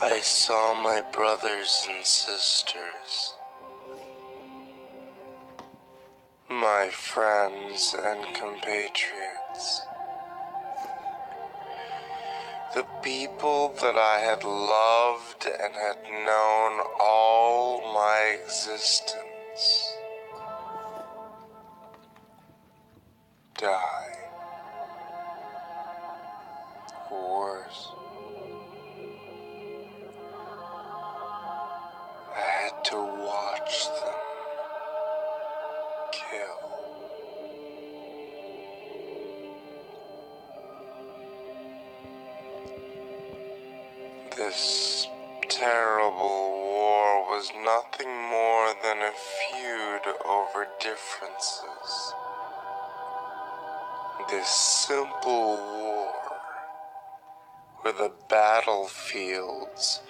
I saw my brothers and sisters, my friends and compatriots, the people that I had loved and had known all my existence, die. Or worse, I had to watch them kill. This terrible war was nothing more than a feud over differences. This simple war, where the battlefields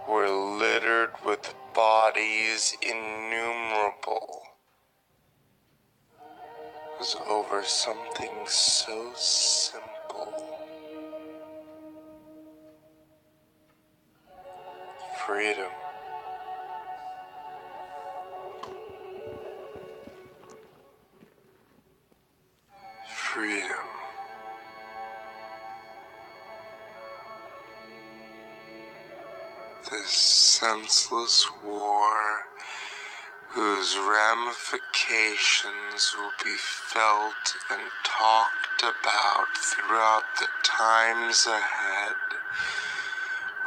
were littered with bodies innumerable, was over something so simple. Freedom. Freedom. This senseless war, whose ramifications will be felt and talked about throughout the times ahead,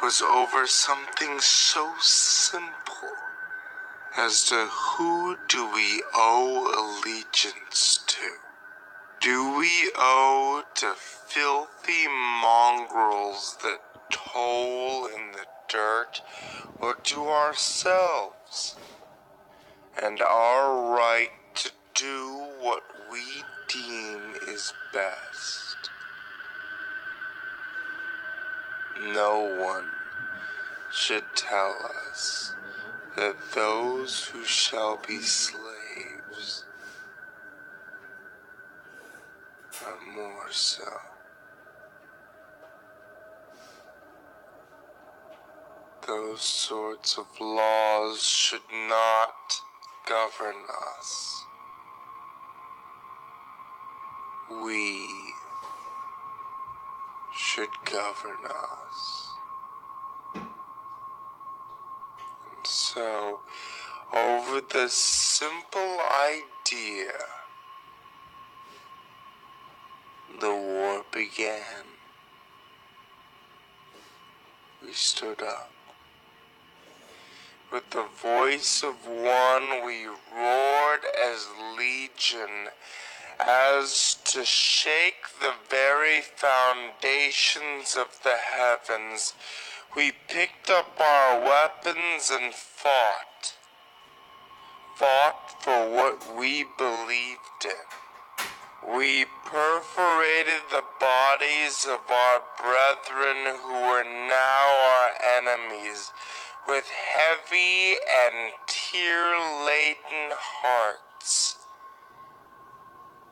was over something so simple as to who do we owe allegiance to? Do we owe to filthy mongrels that toll in the dirt, or to ourselves and our right to do what we deem is best? No one should tell us that those who shall be slaves are more so. Those sorts of laws should not govern us. We should govern us. And so, over this simple idea, the war began. We stood up. With the voice of one, we roared as legion, as to shake the very foundations of the heavens. We picked up our weapons and fought for what we believed in. We perforated the bodies of our brethren who were now our enemies with heavy and tear-laden hearts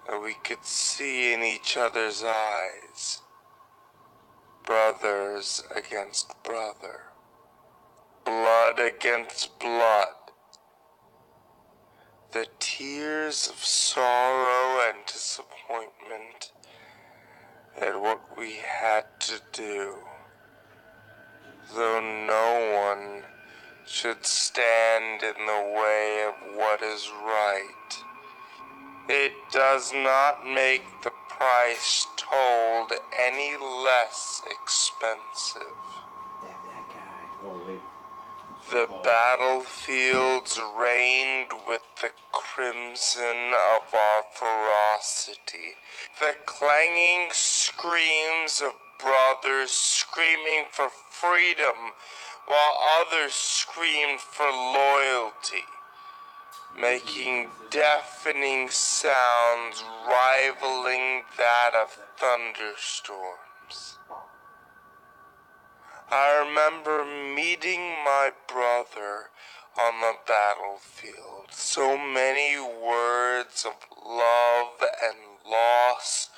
that we could see in each other's eyes. Brothers against brother, blood against blood. The tears of sorrow and disappointment at what we had to do, though no one should stand in the way of what is right. It does not make the price told any less expensive. The battlefields rained with the crimson of our ferocity, the clanging screams of brothers screaming for freedom, while others screamed for loyalty, making deafening sounds rivaling that of thunderstorms. I remember meeting my brother on the battlefield. So many words of love and loss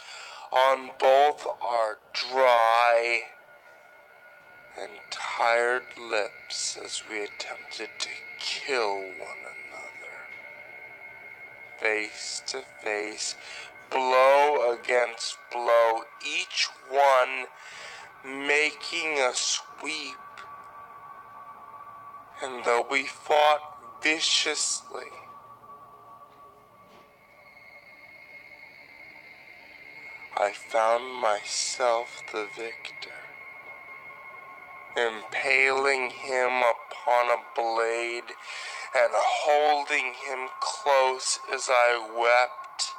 on both our dry and tired lips as we attempted to kill one another. Face to face, blow against blow, each one making a sweep. And though we fought viciously, I found myself the victor, impaling him upon a blade and holding him close as I wept,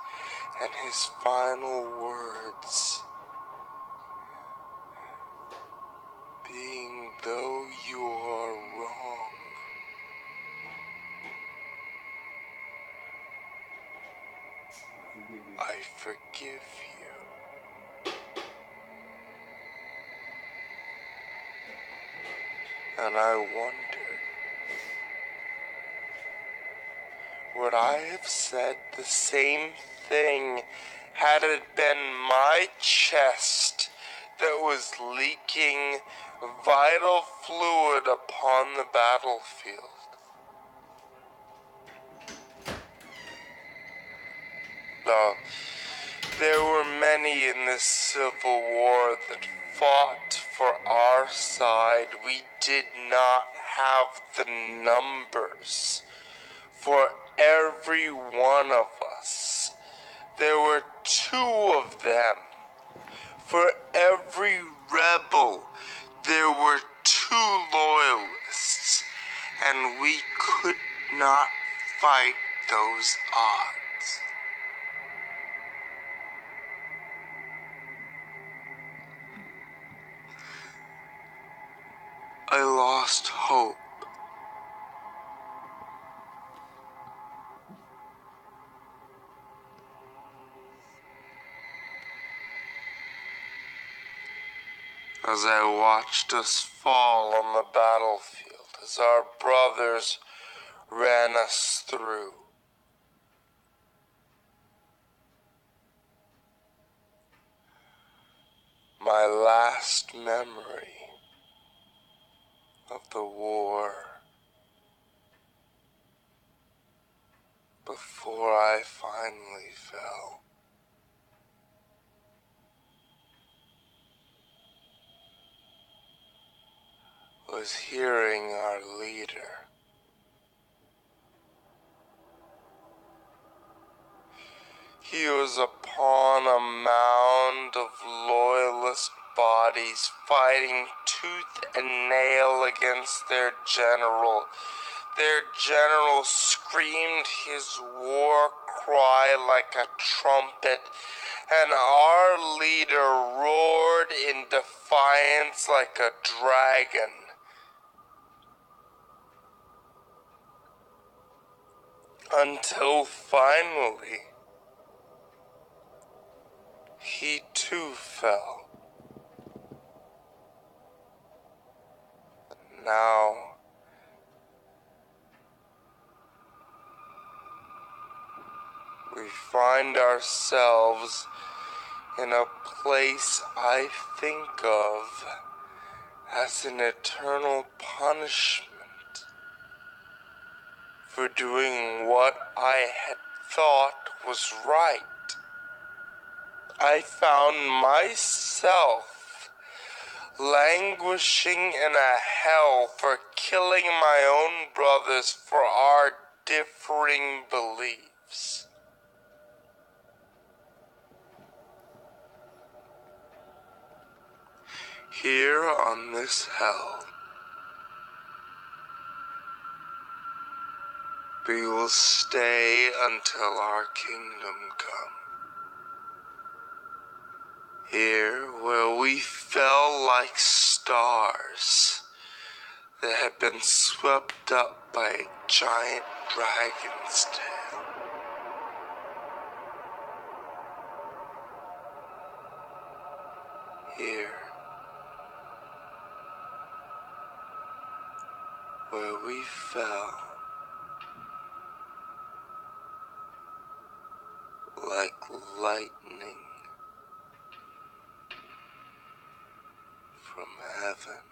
and his final words being, "Though you are wrong, I forgive you." And I wondered, would I have said the same thing had it been my chest that was leaking vital fluid upon the battlefield? Though there were many in this civil war that fought for our side, we did not have the numbers. For every one of us, there were two of them. For every rebel, there were two loyalists, and we could not fight those odds. I lost hope. As I watched us fall on the battlefield, as our brothers ran us through. My last memory of the war before I finally fell was hearing our leader. He was upon a mound of loyalist bodies fighting tooth and nail against their general. Their general screamed his war cry like a trumpet, and our leader roared in defiance like a dragon. Until finally, he too fell. Now, we find ourselves in a place I think of as an eternal punishment for doing what I had thought was right. I found myself languishing in a hell for killing my own brothers for our differing beliefs. Here on this hell, we will stay until our kingdom come. Here where we fell like stars that had been swept up by a giant dragon's tail. Here where we fell like lightning from heaven.